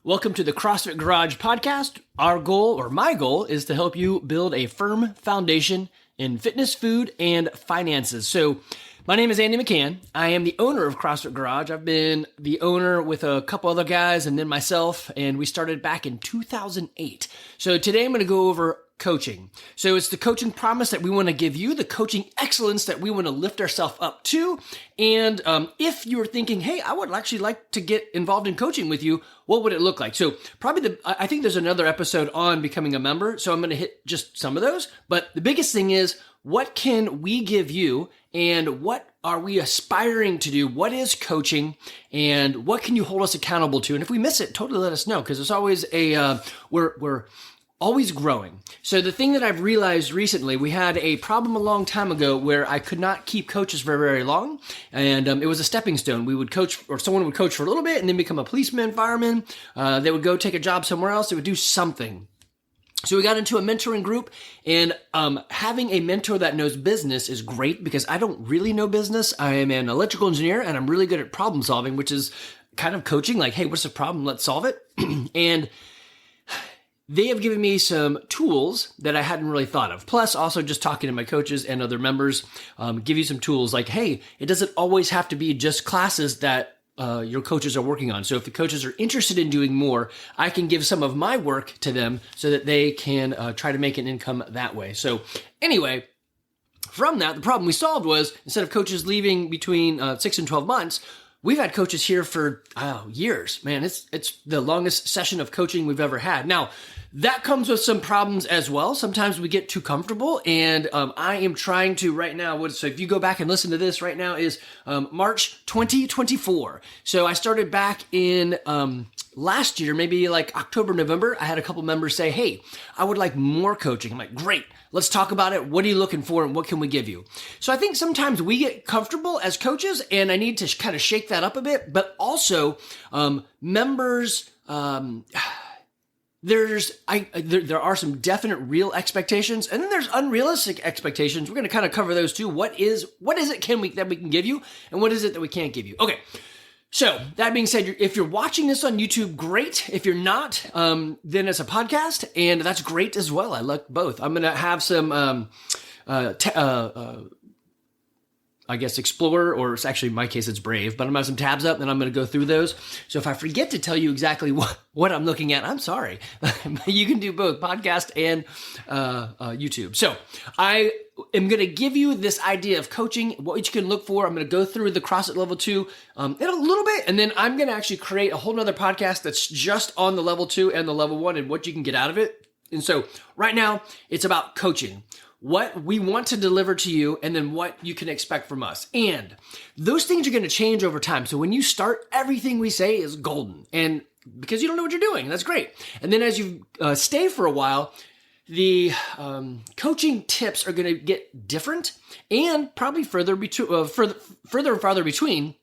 Welcome to the CrossFit Garage podcast. Our goal, or my goal, is to help you build a firm foundation in fitness, food, and finances. So my name is Andy McCann. I am the owner of CrossFit Garage. I've been the owner with a couple other guys and then myself, and we started back in 2008. So today I'm going to go over coaching. So it's the coaching promise that we want to give you, the coaching excellence that we want to lift ourselves up to. And if you're thinking, hey, I would actually like to get involved in coaching with you, what would it look like? So probably I think there's another episode on becoming a member. So I'm going to hit just some of those. But the biggest thing is, what can we give you and what are we aspiring to do? What is coaching and what can you hold us accountable to? And if we miss it, totally let us know, because it's always we're always growing. So the thing that I've realized recently, we had a problem a long time ago where I could not keep coaches for very long. And it was a stepping stone. We would coach, or someone would coach for a little bit and then become a policeman, fireman. They would go take a job somewhere else. They would do something. So we got into a mentoring group, and having a mentor that knows business is great because I don't really know business. I am an electrical engineer and I'm really good at problem solving, which is kind of coaching, like, hey, what's the problem? Let's solve it. And they have given me some tools that I hadn't really thought of. Plus, also just talking to my coaches and other members, give you some tools like, hey, it doesn't always have to be just classes that your coaches are working on. So if the coaches are interested in doing more, I can give some of my work to them so that they can try to make an income that way. So anyway, from that, the problem we solved was, instead of coaches leaving between 6 and 12 months, we've had coaches here for years. Man, it's the longest session of coaching we've ever had. Now, that comes with some problems as well. Sometimes we get too comfortable, and I am trying to right now. So if you go back and listen to this right now, is March 2024. So I started back in last year, maybe like October, November. I had a couple members say, hey, I would like more coaching. I'm like, great. Let's talk about it. What are you looking for and what can we give you? So I think sometimes we get comfortable as coaches, and I need to kind of shake that up a bit, but also members, there are some definite real expectations, and then there's unrealistic expectations. We're going to kind of cover those too. What is it that we can give you, and what is it that we can't give you? Okay. So that being said, if you're watching this on YouTube, great. If you're not, then it's a podcast, and that's great as well. I like both. I'm going to have some, I guess, Explorer, or it's actually in my case, it's Brave, but I'm going to have some tabs up and I'm going to go through those. So if I forget to tell you exactly what I'm looking at, I'm sorry. You can do both podcast and YouTube. So I am going to give you this idea of coaching, what you can look for. I'm going to go through the CrossFit Level 2 in a little bit, and then I'm going to actually create a whole nother podcast that's just on the Level 2 and the Level 1 and what you can get out of it. And so right now, it's about coaching, what we want to deliver to you, and then what you can expect from us. And those things are going to change over time. So when you start, everything we say is golden, and because you don't know what you're doing, that's great. And then as you stay for a while, the coaching tips are going to get different and probably further and farther between,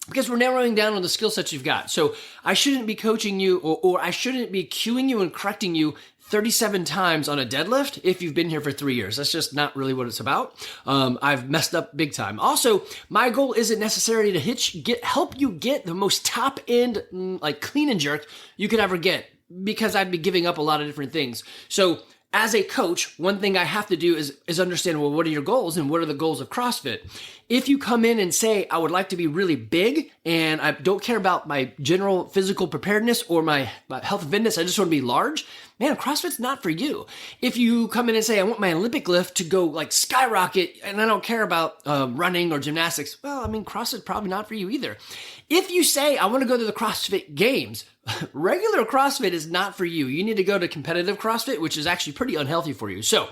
because we're narrowing down on the skill sets you've got. So I shouldn't be coaching you, or I shouldn't be cueing you and correcting you 37 times on a deadlift if you've been here for 3 years. That's just not really what it's about. I've messed up big time. Also, my goal isn't necessarily to help you get the most top end, like clean and jerk you could ever get, because I'd be giving up a lot of different things. So as a coach, one thing I have to do is understand, well, what are your goals and what are the goals of CrossFit? If you come in and say, I would like to be really big and I don't care about my general physical preparedness or my health and fitness, I just want to be large, man, CrossFit's not for you. If you come in and say, I want my Olympic lift to go like skyrocket and I don't care about running or gymnastics, well, I mean, CrossFit's probably not for you either. If you say, I want to go to the CrossFit Games, regular CrossFit is not for you. You need to go to competitive CrossFit, which is actually pretty unhealthy for you. So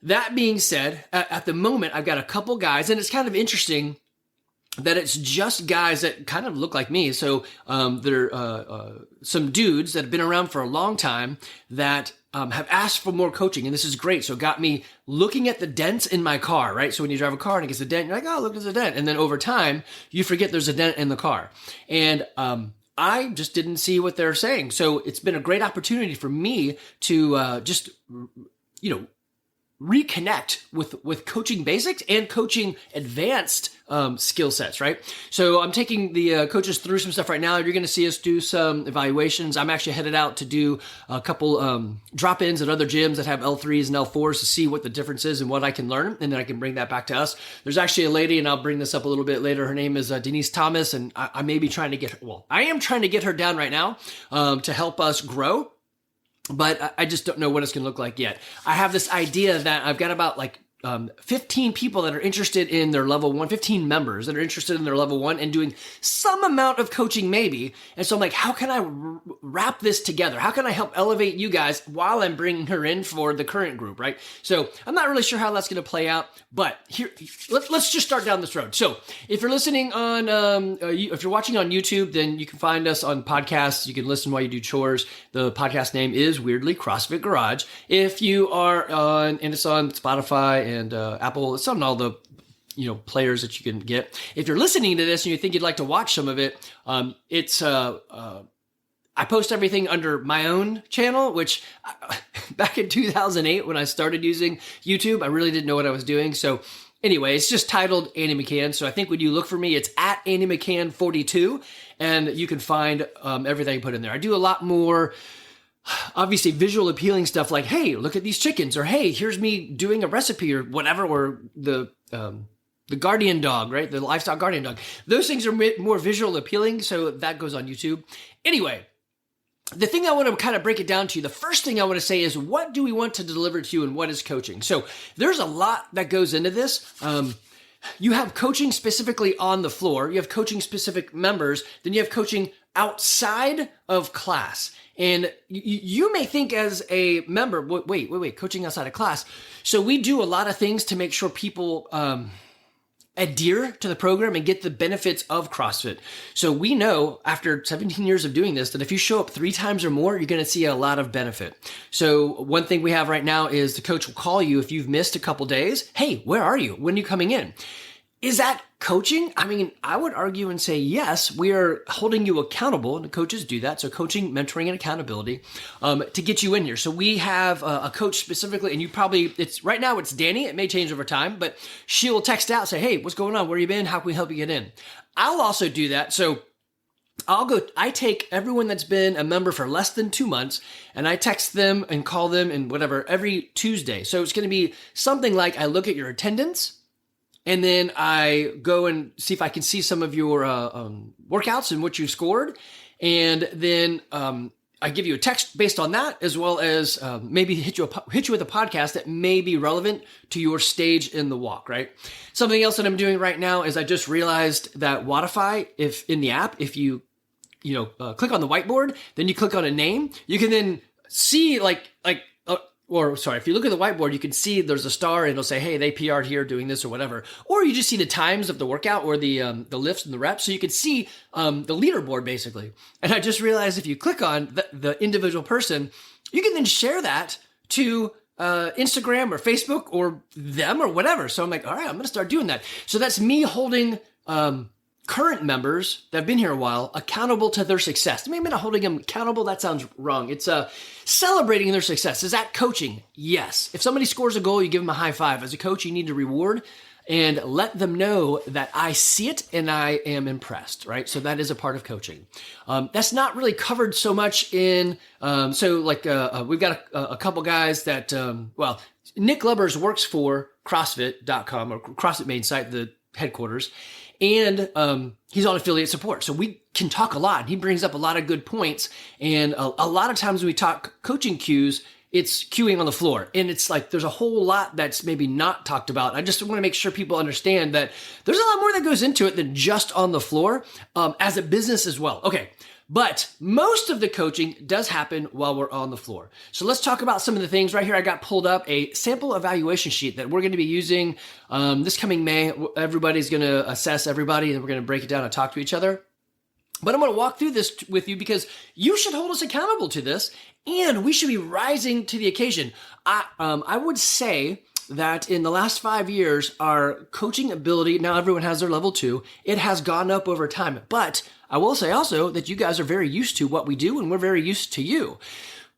that being said, at the moment, I've got a couple guys, and it's kind of interesting that it's just guys that kind of look like me. So they're some dudes that have been around for a long time that have asked for more coaching, and this is great. So it got me looking at the dents in my car, right? So when you drive a car and it gets a dent, you're like, oh, look, there's a dent. And then over time, you forget there's a dent in the car. And I just didn't see what they're saying. So it's been a great opportunity for me to just, reconnect with coaching basics and coaching advanced skill sets, right? So I'm taking the coaches through some stuff right now. You're going to see us do some evaluations. I'm actually headed out to do a couple drop-ins at other gyms that have L3s and L4s to see what the difference is and what I can learn, and then I can bring that back to us. There's actually a lady, and I'll bring this up a little bit later. Her name is Denise Thomas, and I may be trying to get her, I am trying to get her down right now to help us grow. But I just don't know what it's going to look like yet. I have this idea that I've got about 15 people that are interested in their level 1, 15 members that are interested in their level 1 and doing some amount of coaching maybe. And so I'm like, how can I wrap this together? How can I help elevate you guys while I'm bringing her in for the current group, right? So I'm not really sure how that's going to play out, but here, let's just start down this road. So if you're listening on, if you're watching on YouTube, then you can find us on podcasts. You can listen while you do chores. The podcast name is weirdly CrossFit Garage. If you are on, and it's on Spotify and Apple, it's on all the players that you can get. If you're listening to this and you think you'd like to watch some of it, it's I post everything under my own channel, which back in 2008 when I started using YouTube, I really didn't know what I was doing. So anyway, it's just titled Andy McCann. So I think when you look for me, it's at Andy McCann 42, and you can find everything I put in there. I do a lot more obviously visual appealing stuff like, hey, look at these chickens, or hey, here's me doing a recipe or whatever, or the guardian dog, right? The livestock guardian dog. Those things are more visual appealing, so that goes on YouTube. Anyway, the thing I want to kind of break it down to you, the first thing I want to say is, what do we want to deliver to you and what is coaching? So there's a lot that goes into this. You have coaching specifically on the floor. You have coaching specific members. Then you have coaching outside of class. And you may think as a member, wait, coaching outside of class. So we do a lot of things to make sure people adhere to the program and get the benefits of CrossFit. So we know after 17 years of doing this that if you show up 3 times or more, you're going to see a lot of benefit. So one thing we have right now is the coach will call you if you've missed a couple days. Hey, where are you? When are you coming in? Is that coaching? I mean, I would argue and say, yes, we are holding you accountable, and coaches do that. So coaching, mentoring, and accountability to get you in here. So we have a coach specifically, and right now it's Danny. It may change over time, but she will text out, say, hey, what's going on? Where you been? How can we help you get in? I'll also do that. So I take everyone that's been a member for less than 2 months, and I text them and call them and whatever every Tuesday. So it's going to be something like, I look at your attendance, and then I go and see if I can see some of your workouts and what you scored. And then I give you a text based on that, as well as maybe hit you with a podcast that may be relevant to your stage in the walk, right? Something else that I'm doing right now is I just realized that Wodify, if in the app, if you click on the whiteboard, then you click on a name, you can then see if you look at the whiteboard, you can see there's a star and it'll say, hey, they PR'd here doing this or whatever. Or you just see the times of the workout or the lifts and the reps. So you can see the leaderboard basically. And I just realized if you click on the individual person, you can then share that to Instagram or Facebook or them or whatever. So I'm like, all right, I'm going to start doing that. So that's me holding current members that have been here a while accountable to their success. Maybe not holding them accountable. That sounds wrong. It's celebrating their success. Is that coaching? Yes. If somebody scores a goal, you give them a high five. As a coach, you need to reward and let them know that I see it and I am impressed, right? So that is a part of coaching. That's not really covered so much in, we've got a couple guys that, Nick Lubbers works for CrossFit.com or CrossFit main site, the headquarters. And he's on affiliate support. So we can talk a lot. He brings up a lot of good points. And a lot of times when we talk coaching cues, it's cueing on the floor. And it's like there's a whole lot that's maybe not talked about. I just want to make sure people understand that there's a lot more that goes into it than just on the floor as a business as well. Okay. But most of the coaching does happen while we're on the floor. So let's talk about some of the things right here. I got pulled up a sample evaluation sheet that we're going to be using this coming May. Everybody's going to assess everybody, and we're going to break it down and talk to each other. But I'm going to walk through this with you because you should hold us accountable to this, and we should be rising to the occasion. I would say that in the last 5 years, our coaching ability, now everyone has their level 2, it has gone up over time. But I will say also that you guys are very used to what we do and we're very used to you.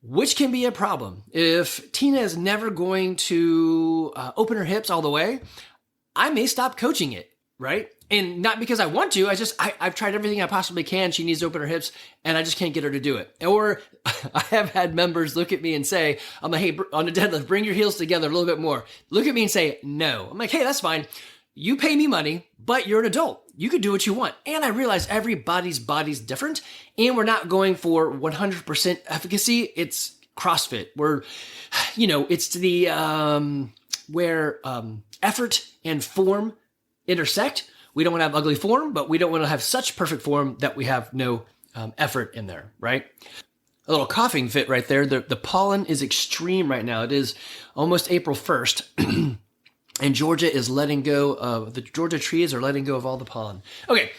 which can be a problem. If Tina is never going to open her hips all the way, I may stop coaching it, right? And not because I want to, I've tried everything I possibly can. She needs to open her hips and I just can't get her to do it. Or I have had members look at me and say, I'm like, hey, on the deadlift, bring your heels together a little bit more. Look at me and say, no. I'm like, hey, that's fine. You pay me money, but you're an adult. You can do what you want. And I realize everybody's body's different and we're not going for 100% efficacy. It's CrossFit where, it's the, where effort and form intersect. We don't want to have ugly form, but we don't want to have such perfect form that we have no effort in there, right? A little coughing fit right there. The pollen is extreme right now. It is almost April 1st, and Georgia is letting go of, the Georgia trees are letting go of all the pollen. Okay,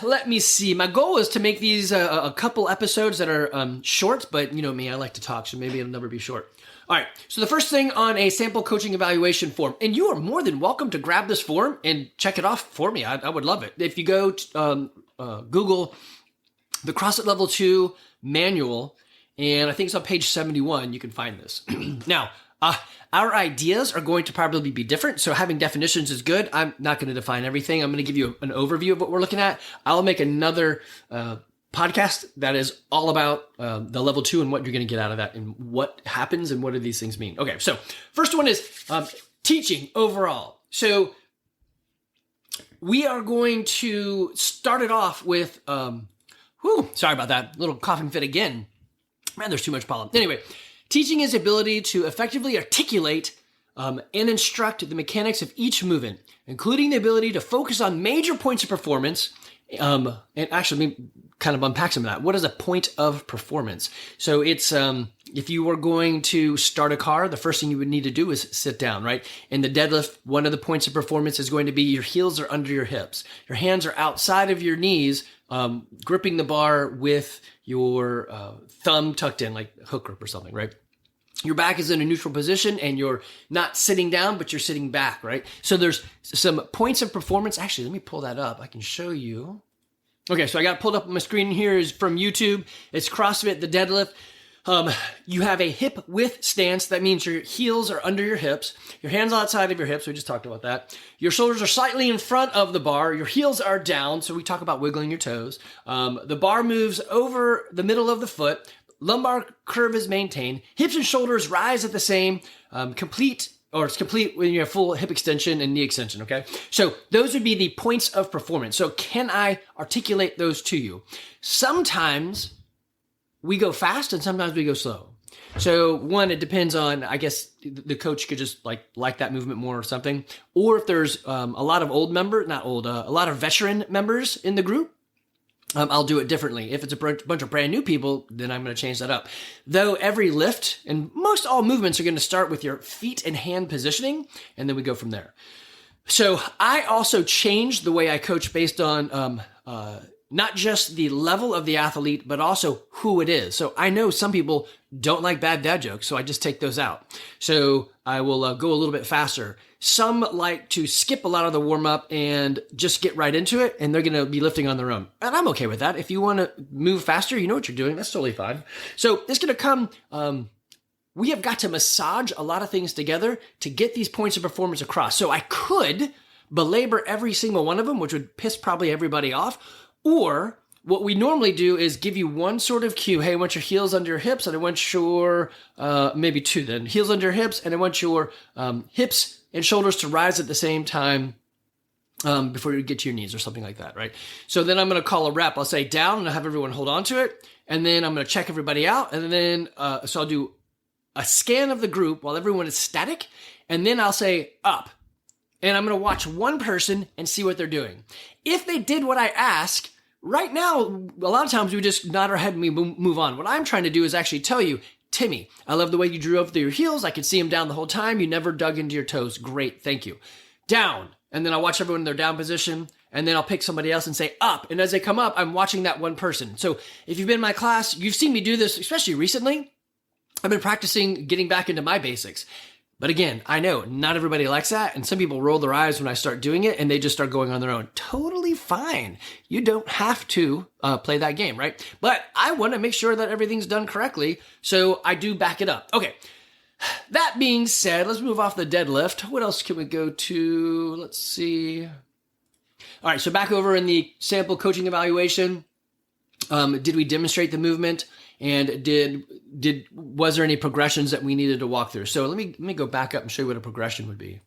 let me see. My goal is to make these a couple episodes that are short, but you know me, I like to talk, so maybe it'll never be short. All right, so the first thing on a sample coaching evaluation form, and you are more than welcome to grab this form and check it off for me. I would love it. If you go to Google the CrossFit Level 2 manual, and I think it's on page 71, you can find this. Now, our ideas are going to probably be different, so having definitions is good. I'm not going to define everything. I'm going to give you an overview of what we're looking at. I'll make another podcast that is all about the level 2 and what you're going to get out of that and what happens and what do these things mean. Okay, so first one is teaching overall. So we are going to start it off with, sorry about that, little coughing fit again. Man, there's too much pollen. Anyway, teaching is the ability to effectively articulate and instruct the mechanics of each movement, including the ability to focus on major points of performance. And actually, let me kind of unpack some of that. What is a point of performance? So it's, if you were going to start a car, the first thing you would need to do is sit down, right? In the deadlift, one of the points of performance is going to be your heels are under your hips. Your hands are outside of your knees, gripping the bar with your thumb tucked in, like a hook grip or something, right? Your back is in a neutral position and you're not sitting down, but you're sitting back, right? So there's some points of performance. Actually, let me pull that up. I can show you. Okay, so I got pulled up on my screen here is from YouTube. It's CrossFit, the deadlift. You have a hip width stance. That means your heels are under your hips. Your hands outside of your hips. We just talked about that. Your shoulders are slightly in front of the bar. Your heels are down. So we talk about wiggling your toes. The bar moves over the middle of the foot. Lumbar curve is maintained. Hips and shoulders rise at the same, it's complete when you have full hip extension and knee extension, okay? So those would be the points of performance. So can I articulate those to you? Sometimes we go fast and sometimes we go slow. So one, it depends on, I guess the coach could just like that movement more or something. Or if there's a lot of a lot of veteran members in the group, I'll do it differently. If it's a bunch of brand new people, then I'm going to change that up. Though every lift and most all movements are going to start with your feet and hand positioning, and then we go from there. So I also changed the way I coach based on not just the level of the athlete, but also who it is. So I know some people don't like bad dad jokes, so I just take those out. So I will go a little bit faster. Some like to skip a lot of the warm-up and just get right into it, and they're going to be lifting on their own. And I'm okay with that. If you want to move faster, you know what you're doing. That's totally fine. So it's going to come, we have got to massage a lot of things together to get these points of performance across. So I could belabor every single one of them, which would piss probably everybody off. Or what we normally do is give you one sort of cue. Hey, I want your heels under your hips, and I want your, maybe two then. Heels under your hips, and I want your hips and shoulders to rise at the same time before you get to your knees or something like that, right? So then I'm going to call a rep. I'll say down, and I'll have everyone hold on to it. And then I'm going to check everybody out. And then, so I'll do a scan of the group while everyone is static. And then I'll say up. And I'm going to watch one person and see what they're doing. If they did what I ask, right now, a lot of times we just nod our head and we move on. What I'm trying to do is actually tell you, Timmy, I love the way you drew up through your heels. I could see them down the whole time. You never dug into your toes. Great, thank you. Down. And then I'll watch everyone in their down position. And then I'll pick somebody else and say up. And as they come up, I'm watching that one person. So if you've been in my class, you've seen me do this, especially recently. I've been practicing getting back into my basics. But again, I know not everybody likes that, and some people roll their eyes when I start doing it and they just start going on their own. Totally fine. You don't have to play that game, right? But I want to make sure that everything's done correctly, so I do back it up. Okay, that being said, let's move off the deadlift. What else can we go to? Let's see. All right, so back over in the sample coaching evaluation, did we demonstrate the movement? And was there any progressions that we needed to walk through? So let me go back up and show you what a progression would be.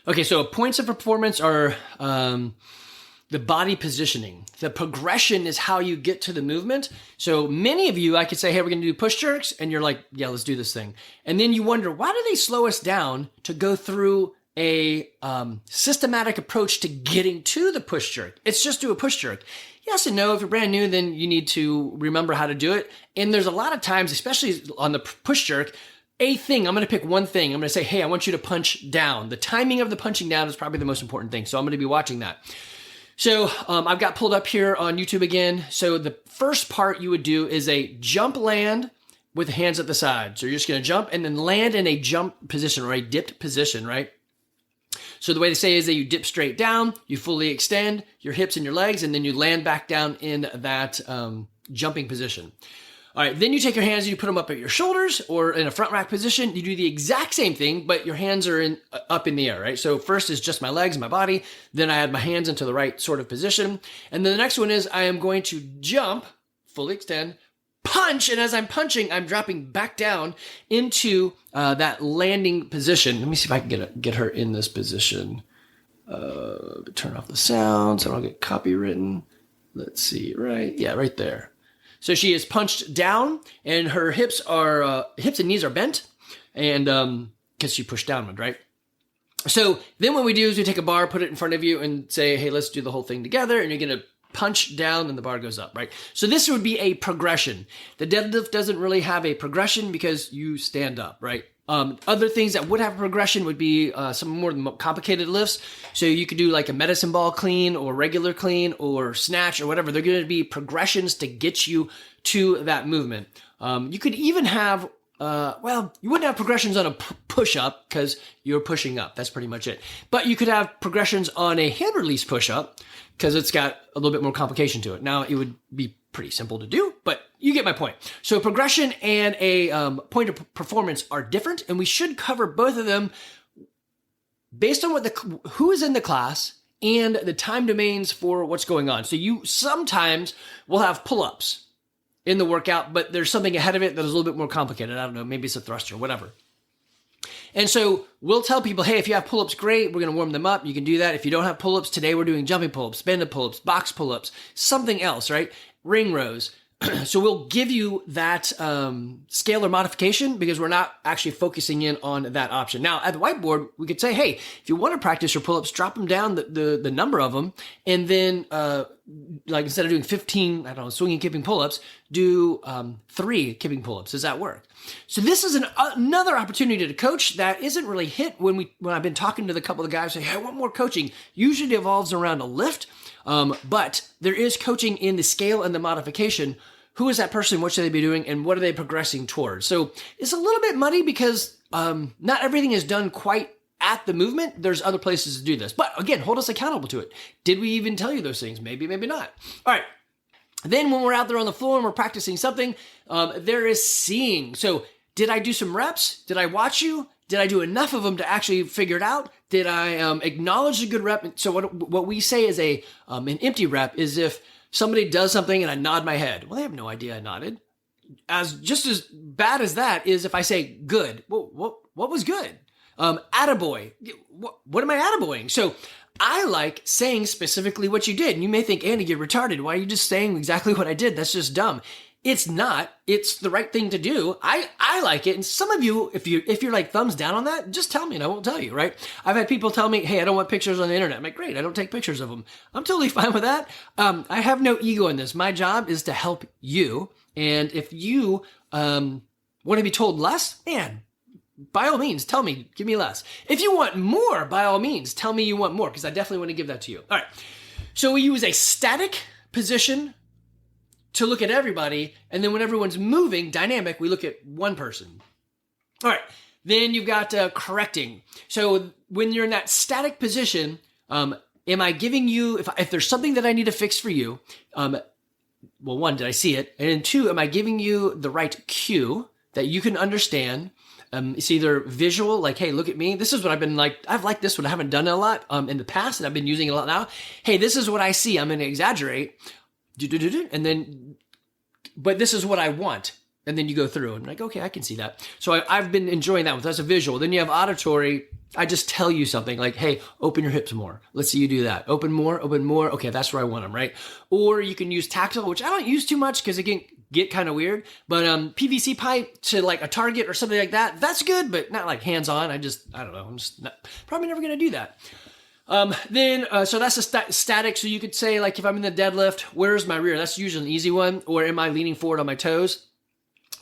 Okay, so points of performance are the body positioning. The progression is how you get to the movement. So many of you, I could say, hey, we're going to do push jerks. And you're like, yeah, let's do this thing. And then you wonder, why do they slow us down to go through a systematic approach to getting to the push jerk? It's just do a push jerk. Yes and no. If you're brand new, then you need to remember how to do it. And there's a lot of times, especially on the push jerk, I'm going to pick one thing. I'm going to say, hey, I want you to punch down. The timing of the punching down is probably the most important thing. So I'm going to be watching that. So I've got pulled up here on YouTube again. So the first part you would do is a jump land with the hands at the side. So you're just going to jump and then land in a jump position or a dipped position, right? So the way they say is that you dip straight down, you fully extend your hips and your legs, and then you land back down in that jumping position. All right, then you take your hands and you put them up at your shoulders or in a front rack position. You do the exact same thing, but your hands are up in the air, right? So first is just my legs and my body. Then I add my hands into the right sort of position. And then the next one is I am going to jump, fully extend, punch, and as I'm punching, I'm dropping back down into that landing position. Let me see if I can get her in this position. Turn off the sound so I don't get copywritten. Let's see, right? Yeah, right there. So she is punched down, and her hips and knees are bent, and because she pushed downward, right? So then what we do is we take a bar, put it in front of you, and say, hey, let's do the whole thing together, and you're going to punch down and the bar goes up, right? So this would be a progression. The deadlift doesn't really have a progression because you stand up, right? Other things that would have a progression would be some more complicated lifts. So you could do like a medicine ball clean or regular clean or snatch or whatever. They're going to be progressions to get you to that movement. You could even have you wouldn't have progressions on a push-up because you're pushing up. That's pretty much it. But you could have progressions on a hand release push-up because it's got a little bit more complication to it. Now, it would be pretty simple to do, but you get my point. So progression and a point of performance are different, and we should cover both of them based on who is in the class and the time domains for what's going on. So you sometimes will have pull-ups in the workout, but there's something ahead of it that is a little bit more complicated. I don't know, maybe it's a thruster, whatever. And so we'll tell people, hey, if you have pull-ups, great, we're going to warm them up. You can do that. If you don't have pull-ups, today we're doing jumping pull-ups, banded pull-ups, box pull-ups, something else, right? Ring rows. So we'll give you that scalar modification because we're not actually focusing in on that option. Now, at the whiteboard, we could say, hey, if you want to practice your pull-ups, drop them down, the number of them, and then like instead of doing 15, swinging kipping pull-ups, do 3 kipping pull-ups. Does that work? So this is another opportunity to coach that isn't really hit when I've been talking to the couple of guys saying, hey, I want more coaching. Usually evolves around a lift, but there is coaching in the scale and the modification. Who is that person? What should they be doing? And what are they progressing towards? So it's a little bit muddy because not everything is done quite at the movement. There's other places to do this. But again, hold us accountable to it. Did we even tell you those things? Maybe, maybe not. All right. Then when we're out there on the floor and we're practicing something, there is seeing. So did I do some reps? Did I watch you? Did I do enough of them to actually figure it out? Did I acknowledge a good rep? So what we say is an empty rep is if somebody does something and I nod my head. Well, they have no idea I nodded. Just as bad as that is if I say good. Well, what was good? Attaboy. What am I attaboying? So I like saying specifically what you did. And you may think, Andy, you're retarded. Why are you just saying exactly what I did? That's just dumb. It's not. It's the right thing to do. I like it. And some of you, if you're like thumbs down on that, just tell me and I won't tell you, right? I've had people tell me, hey, I don't want pictures on the internet. I'm like, great, I don't take pictures of them. I'm totally fine with that. I have no ego in this. My job is to help you. And if you want to be told less, man, by all means, tell me, give me less. If you want more, by all means, tell me you want more, because I definitely want to give that to you. All right. So we use a static position to look at everybody, and then when everyone's moving, dynamic, we look at one person. All right, Then you've got correcting. So when you're in that static position, am I giving you, if there's something that I need to fix for you, well, one, did I see it? And then two, am I giving you the right cue that you can understand? It's either visual, like, hey, look at me. This is what I've been like. I've liked this one. I haven't done it a lot in the past, and I've been using it a lot now. Hey, this is what I see. I'm going to exaggerate. And then, but this is what I want. And then you go through and like, okay, I can see that. So I've been enjoying that one. That's a visual. Then you have auditory. I just tell you something like, hey, open your hips more. Let's see you do that. Open more. Okay, that's where I want them, right? Or you can use tactile, which I don't use too much because it can get kind of weird. But PVC pipe to like a target or something like that, that's good, but not like hands-on. I don't know. I'm just probably never going to do that. So that's a static. So you could say like, if I'm in the deadlift, where's my rear? That's usually an easy one. Or am I leaning forward on my toes?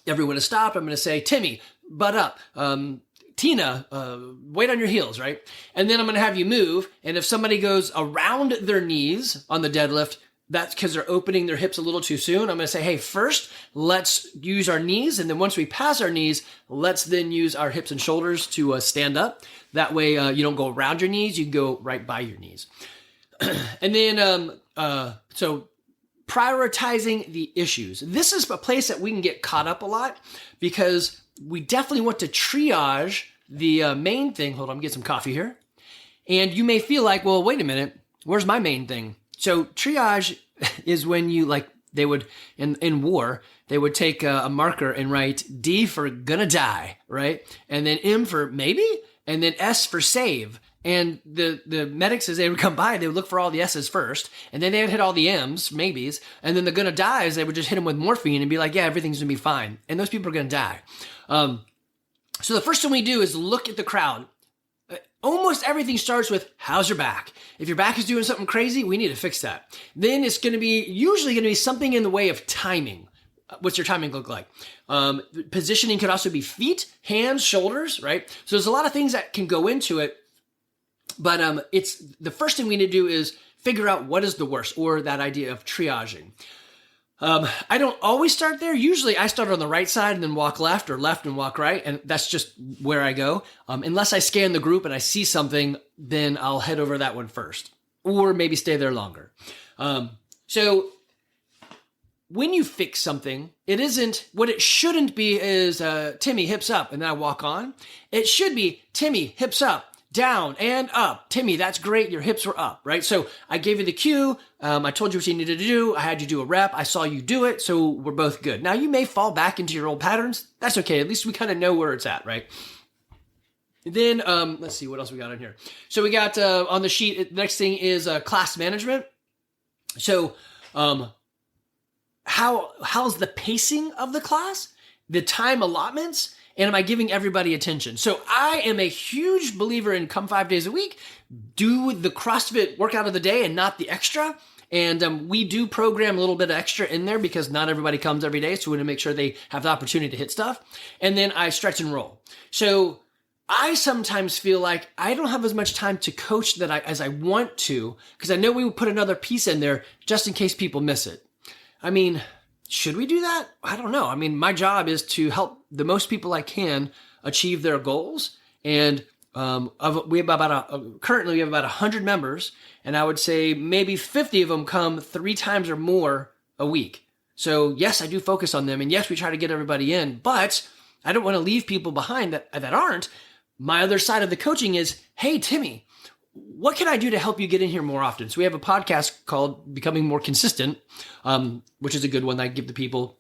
Everyone to stop. I'm going to say, Timmy, butt up. Tina, weight on your heels, right? And then I'm going to have you move. And if somebody goes around their knees on the deadlift, that's because they're opening their hips a little too soon. I'm going to say, hey, first, let's use our knees. And then once we pass our knees, let's then use our hips and shoulders to stand up. That way you don't go around your knees. You can go right by your knees. And then, so prioritizing the issues. This is a place that we can get caught up a lot because we definitely want to triage the main thing. Hold on, get some coffee here. And you may feel like, well, wait a minute, where's my main thing? So triage is when you like, they would, in war, they would take a marker and write D for gonna die, right? And then M for maybe, and then S for save. And the medics, as they would come by, they would look for all the S's first, and then they would hit all the M's, maybes, and then the gonna dies, they would just hit them with morphine and be like, yeah, everything's gonna be fine. And those people are gonna die. So the first thing we do is look at the crowd. Almost everything starts with, how's your back? If your back is doing something crazy, we need to fix that. Then it's usually gonna be something in the way of timing. What's your timing look like? Positioning could also be feet, hands, shoulders, right? So there's a lot of things that can go into it. But it's the first thing we need to do is figure out what is the worst, or that idea of triaging. I don't always start there. Usually I start on the right side and then walk left, or left and walk right. And that's just where I go. Unless I scan the group and I see something, then I'll head over that one first, or maybe stay there longer. So when you fix something, what it shouldn't be is, Timmy, hips up, and then I walk on. It should be, Timmy, hips up, down and up. Timmy, that's great. Your hips were up, right? So I gave you the cue. I told you what you needed to do. I had you do a rep. I saw you do it. So we're both good. Now you may fall back into your old patterns. That's okay. At least we kind of know where it's at, right? Then, let's see what else we got on here. So we got, on the sheet, the next thing is, class management. So, how's the pacing of the class? The time allotments? And am I giving everybody attention? So I am a huge believer in come 5 days a week, do the CrossFit workout of the day and not the extra. And we do program a little bit of extra in there because not everybody comes every day. So we want to make sure they have the opportunity to hit stuff. And then I stretch and roll. So I sometimes feel like I don't have as much time to coach as I want to, because I know we would put another piece in there just in case people miss it. I mean, should we do that? I don't know. I mean, my job is to help the most people I can achieve their goals. And currently we have about 100 members, and I would say maybe 50 of them come 3 times or more a week. So yes, I do focus on them, and yes, we try to get everybody in, but I don't want to leave people behind that aren't. My other side of the coaching is, hey, Timmy, what can I do to help you get in here more often? So we have a podcast called Becoming More Consistent, which is a good one that I give to people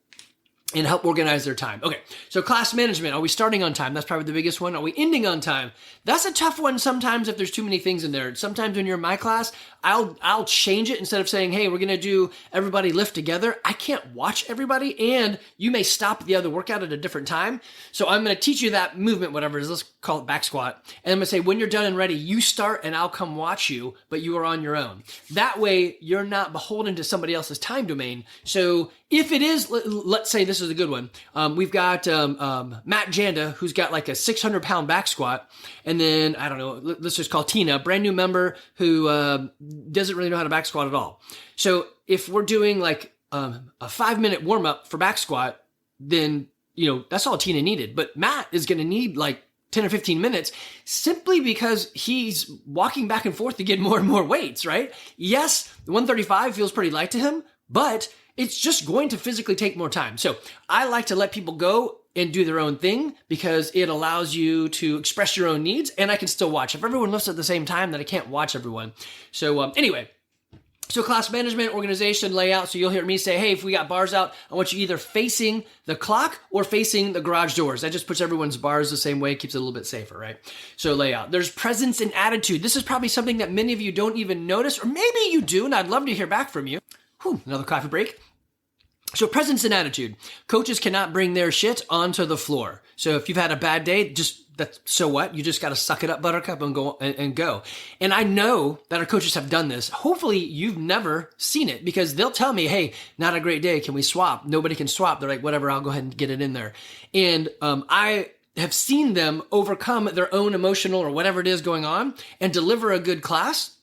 and help organize their time. Okay, so class management. Are we starting on time? That's probably the biggest one. Are we ending on time? That's a tough one sometimes if there's too many things in there. Sometimes when you're in my class, I'll change it. Instead of saying, hey, we're going to do everybody lift together, I can't watch everybody, and you may stop the other workout at a different time. So I'm going to teach you that movement, whatever it is. Let's call it back squat. And I'm going to say, when you're done and ready, you start and I'll come watch you, but you are on your own. That way, you're not beholden to somebody else's time domain. So if it is, let's say this is a good one. We've got Matt Janda, who's got like a 600-pound back squat. And then, I don't know, let's just call Tina, a brand new member who doesn't really know how to back squat at all. So if we're doing like a 5-minute warm-up for back squat, then, that's all Tina needed. But Matt is going to need like 10 or 15 minutes simply because he's walking back and forth to get more and more weights, right? Yes, 135 feels pretty light to him, but it's just going to physically take more time. So I like to let people go and do their own thing because it allows you to express your own needs, and I can still watch. If everyone lifts at the same time, then I can't watch everyone. So anyway, so class management, organization, layout. So you'll hear me say, hey, if we got bars out, I want you either facing the clock or facing the garage doors. That just puts everyone's bars the same way, keeps it a little bit safer, right? So layout. There's presence and attitude. This is probably something that many of you don't even notice, or maybe you do, and I'd love to hear back from you. Another coffee break. So presence and attitude. Coaches cannot bring their shit onto the floor. So if you've had a bad day, so what? You just got to suck it up, buttercup, and go. And I know that our coaches have done this. Hopefully you've never seen it because they'll tell me, hey, not a great day. Can we swap? Nobody can swap. They're like, whatever, I'll go ahead and get it in there. And I have seen them overcome their own emotional or whatever it is going on and deliver a good class.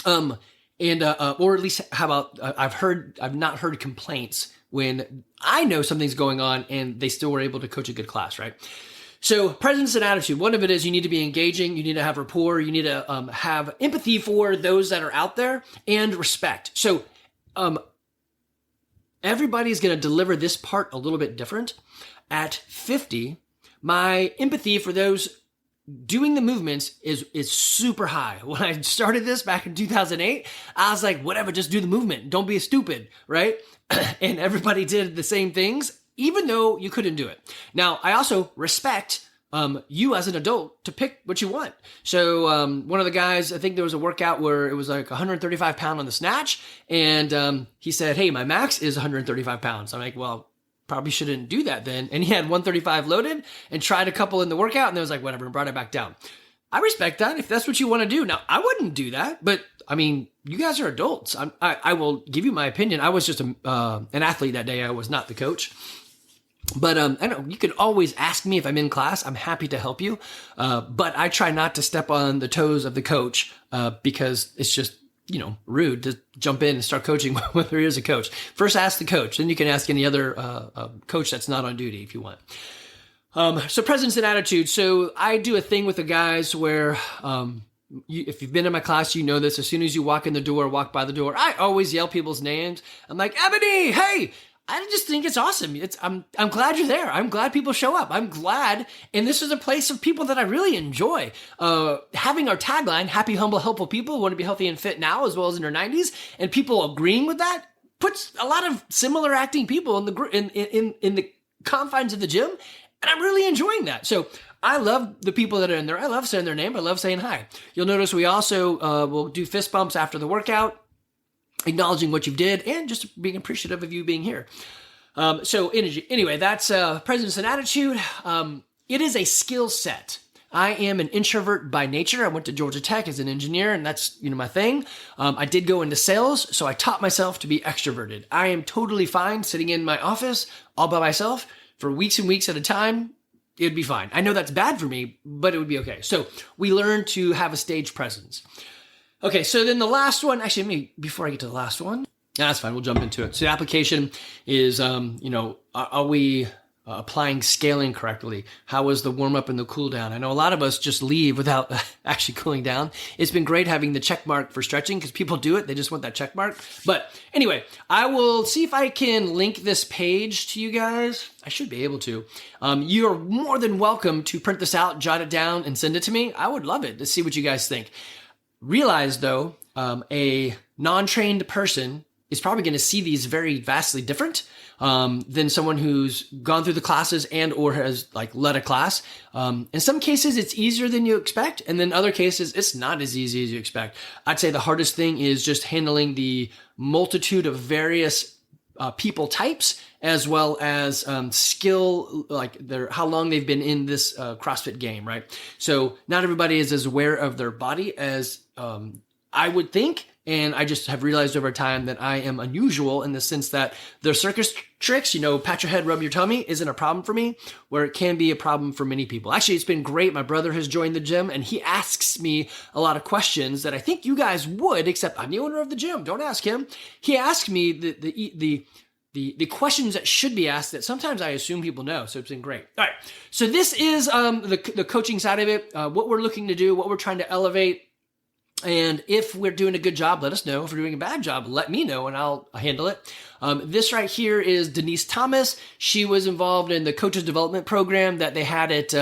Or at least how about I've not heard complaints when I know something's going on and they still were able to coach a good class, right? So presence and attitude. One of it is you need to be engaging. You need to have rapport. You need to have empathy for those that are out there and respect. So everybody's going to deliver this part a little bit different. At 50, my empathy for those doing the movements is super high. When I started this back in 2008, I was like, whatever, just do the movement. Don't be stupid, right? And everybody did the same things, even though you couldn't do it. Now, I also respect you as an adult to pick what you want. So one of the guys, I think there was a workout where it was like 135 pound on the snatch. And he said, hey, my max is 135 pounds. I'm like, well, probably shouldn't do that then. And he had 135 loaded and tried a couple in the workout and then was like, whatever, and brought it back down. I respect that if that's what you want to do. Now, I wouldn't do that, but I mean, you guys are adults. I will give you my opinion. I was just an athlete that day. I was not the coach. But I know you can always ask me if I'm in class. I'm happy to help you. But I try not to step on the toes of the coach because it's just, rude to jump in and start coaching when there is a coach. First, ask the coach. Then you can ask any other coach that's not on duty if you want. So presence and attitude. So I do a thing with the guys where if you've been in my class, you know this. As soon as you walk in the door, walk by the door, I always yell people's names. I'm like, Ebony, hey! I just think it's awesome. I'm glad you're there. I'm glad people show up. I'm glad. And this is a place of people that I really enjoy. Having our tagline, happy, humble, helpful people want to be healthy and fit now as well as in their 90s. And people agreeing with that puts a lot of similar acting people in the confines of the gym. And I'm really enjoying that. So I love the people that are in there. I love saying their name. I love saying hi. You'll notice we also will do fist bumps after the workout, acknowledging what you did and just being appreciative of you being here. So energy. Anyway, that's presence and attitude. It is a skill set. I am an introvert by nature. I went to Georgia Tech as an engineer, and that's my thing. I did go into sales, so I taught myself to be extroverted. I am totally fine sitting in my office all by myself for weeks and weeks at a time. It'd be fine. I know that's bad for me, but it would be okay. So we learn to have a stage presence. Okay, so then the last one, actually, before I get to the last one, that's fine, we'll jump into it. So the application is, are we applying scaling correctly? How was the warm up and the cool down? I know a lot of us just leave without actually cooling down. It's been great having the check mark for stretching because people do it. They just want that check mark. But anyway, I will see if I can link this page to you guys. I should be able to. You're more than welcome to print this out, jot it down, and send it to me. I would love it to see what you guys think. Realize, though, a non-trained person is probably going to see these very vastly different than someone who's gone through the classes and or has led a class. In some cases, it's easier than you expect. And then other cases, it's not as easy as you expect. I'd say the hardest thing is just handling the multitude of various people types, as well as skill, how long they've been in this CrossFit game, right? So not everybody is as aware of their body as I would think. And I just have realized over time that I am unusual in the sense that the circus tricks, pat your head, rub your tummy, isn't a problem for me, where it can be a problem for many people. Actually, it's been great. My brother has joined the gym and he asks me a lot of questions that I think you guys would, except I'm the owner of the gym. Don't ask him. He asked me the the questions that should be asked that sometimes I assume people know. So it's been great. All right. So this is the coaching side of it, what we're looking to do, what we're trying to elevate. And if we're doing a good job, let us know. If we're doing a bad job, let me know and I'll handle it. This right here is Denise Thomas. She was involved in the coaches development program that they had at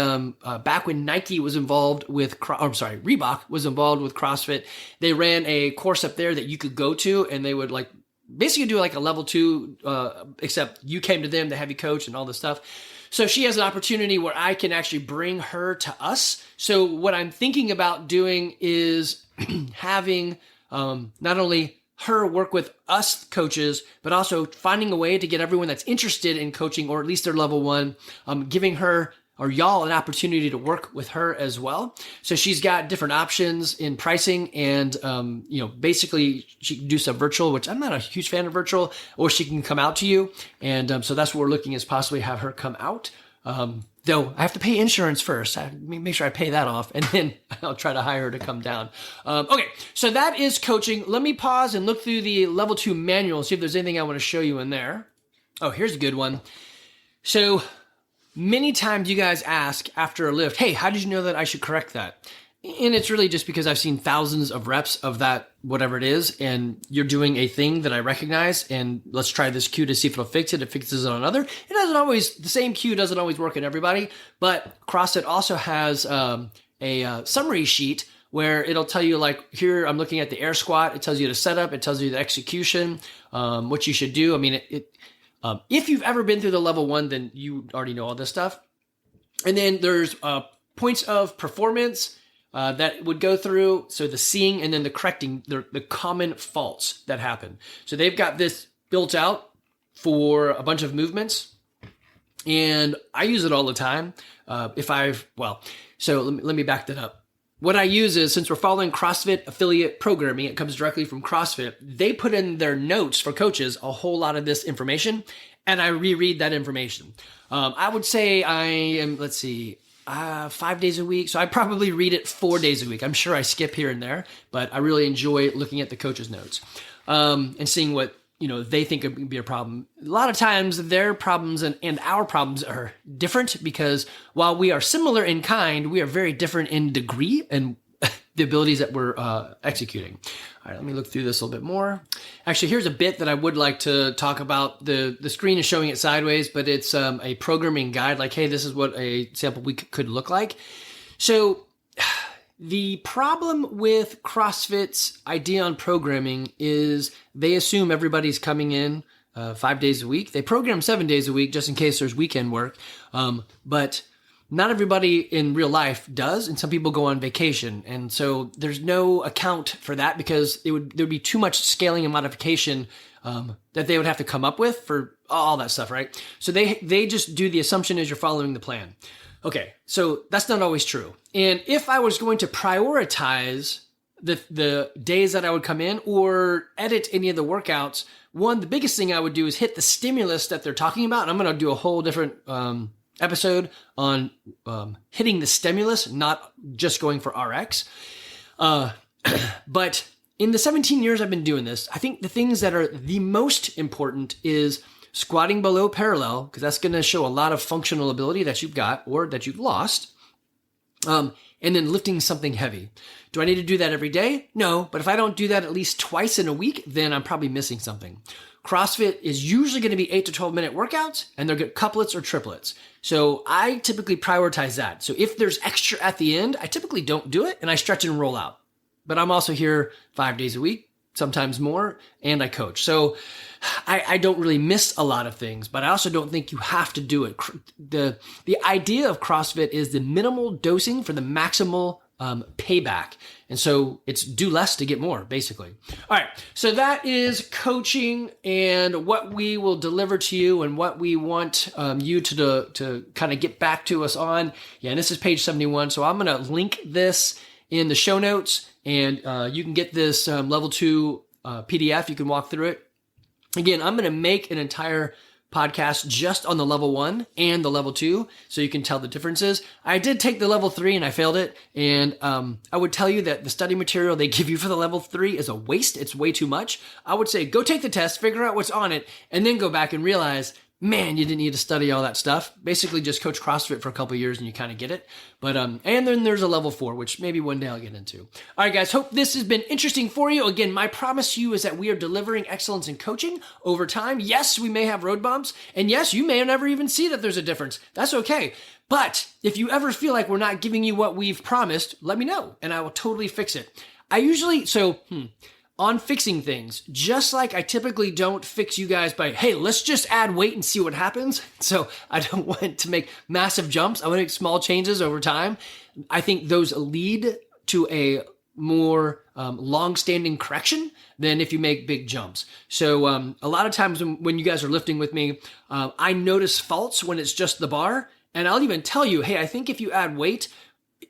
back when Nike was involved with, Reebok was involved with CrossFit. They ran a course up there that you could go to, and they would like basically do like a level 2, except you came to them to have you coach and all this stuff. So she has an opportunity where I can actually bring her to us. So what I'm thinking about doing is having not only her work with us coaches, but also finding a way to get everyone that's interested in coaching, or at least their level 1, giving her or y'all an opportunity to work with her as well. So she's got different options in pricing, and basically she can do some virtual, which I'm not a huge fan of virtual, or she can come out to you. And so that's what we're looking, is possibly have her come out. Though I have to pay insurance first. I make sure I pay that off, and then I'll try to hire her to come down. Okay, so that is coaching. Let me pause and look through the level 2 manual, see if there's anything I want to show you in there. Oh, here's a good one. So many times you guys ask after a lift, hey, how did you know that I should correct that? And it's really just because I've seen thousands of reps of that, whatever it is, and you're doing a thing that I recognize, and let's try this cue to see if it'll fix it. It fixes it on another. It doesn't always, the same cue doesn't always work in everybody, but CrossFit also has a summary sheet where it'll tell you, like, here I'm looking at the air squat. It tells you the setup. It tells you the execution, what you should do. I mean, if you've ever been through the level 1, then you already know all this stuff. And then there's points of performance that would go through. So the seeing and then the correcting, the common faults that happen. So they've got this built out for a bunch of movements, and I use it all the time. So let me back that up. What I use is, since we're following CrossFit affiliate programming, it comes directly from CrossFit. They put in their notes for coaches a whole lot of this information, and I reread that information. I would say I am, 5 days a week. So I probably read it 4 days a week. I'm sure I skip here and there, but I really enjoy looking at the coaches' notes and seeing what they think would be a problem. A lot of times their problems and our problems are different, because while we are similar in kind, we are very different in degree and the abilities that we're executing. All right, let me look through this a little bit more. Actually, here's a bit that I would like to talk about. The screen is showing it sideways, but it's a programming guide. Like, hey, this is what a sample week could look like. So the problem with CrossFit's idea on programming is they assume everybody's coming in 5 days a week. They program 7 days a week just in case there's weekend work. But not everybody in real life does, and some people go on vacation. And so there's no account for that, because there'd be too much scaling and modification that they would have to come up with for all that stuff, right? So they just do, the assumption is you're following the plan. Okay, so that's not always true. And if I was going to prioritize the days that I would come in or edit any of the workouts, the biggest thing I would do is hit the stimulus that they're talking about. And I'm going to do a whole different episode on hitting the stimulus, not just going for RX. But in the 17 years I've been doing this, I think the things that are the most important is squatting below parallel, because that's going to show a lot of functional ability that you've got or that you've lost. And then lifting something heavy. Do I need to do that every day? No, but if I don't do that at least twice in a week, then I'm probably missing something. CrossFit is usually going to be 8 to 12 minute workouts, and they're good couplets or triplets. So I typically prioritize that. So if there's extra at the end, I typically don't do it, and I stretch and roll out. But I'm also here 5 days a week, sometimes more, and I coach. So I don't really miss a lot of things, but I also don't think you have to do it. The idea of CrossFit is the minimal dosing for the maximal payback. And so it's do less to get more, basically. All right. So that is coaching and what we will deliver to you and what we want you to kind of get back to us on. Yeah, and this is page 71. So I'm going to link this in the show notes, and you can get this level 2 PDF. You can walk through it. Again, I'm going to make an entire podcast just on the level 1 and the level 2, so you can tell the differences. I did take the level 3 and I failed it. And I would tell you that the study material they give you for the level 3 is a waste. It's way too much. I would say go take the test, figure out what's on it, and then go back and realize, man, you didn't need to study all that stuff. Basically just coach CrossFit for a couple of years and you kind of get it. But, and then there's a level 4, which maybe one day I'll get into. All right, guys, hope this has been interesting for you. Again, my promise to you is that we are delivering excellence in coaching over time. Yes, we may have road bumps, and yes, you may never even see that there's a difference. That's okay. But if you ever feel like we're not giving you what we've promised, let me know and I will totally fix it. On fixing things, just like I typically don't fix you guys by, hey, let's just add weight and see what happens. So I don't want to make massive jumps. I want to make small changes over time. I think those lead to a more long-standing correction than if you make big jumps. So a lot of times when you guys are lifting with me, I notice faults when it's just the bar. And I'll even tell you, hey, I think if you add weight,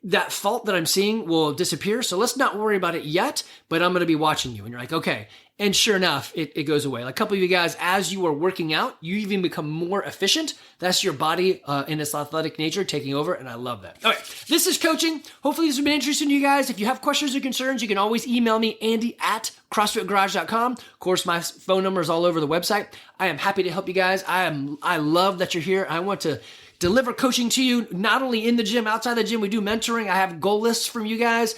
that fault that I'm seeing will disappear. So let's not worry about it yet, but I'm going to be watching you. And you're like, okay. And sure enough, it goes away. Like a couple of you guys, as you are working out, you even become more efficient. That's your body in its athletic nature taking over. And I love that. All right. This is coaching. Hopefully this has been interesting to you guys. If you have questions or concerns, you can always email me, Andy@CrossFitGarage.com. Of course, my phone number is all over the website. I am happy to help you guys. I love that you're here. I want to deliver coaching to you, not only in the gym, outside the gym. We do mentoring. I have goal lists from you guys.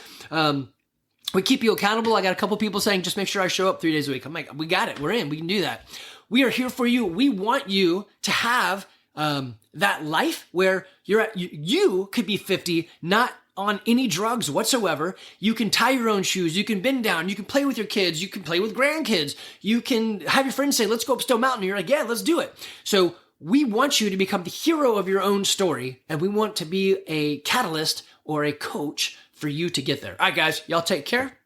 We keep you accountable. I got a couple people saying, just make sure I show up 3 days a week. I'm like, we got it. We're in. We can do that. We are here for you. We want you to have that life where you could be 50, not on any drugs whatsoever. You can tie your own shoes. You can bend down. You can play with your kids. You can play with grandkids. You can have your friends say, let's go up Stone Mountain. And you're like, yeah, let's do it. So we want you to become the hero of your own story, and we want to be a catalyst or a coach for you to get there. All right, guys, y'all take care.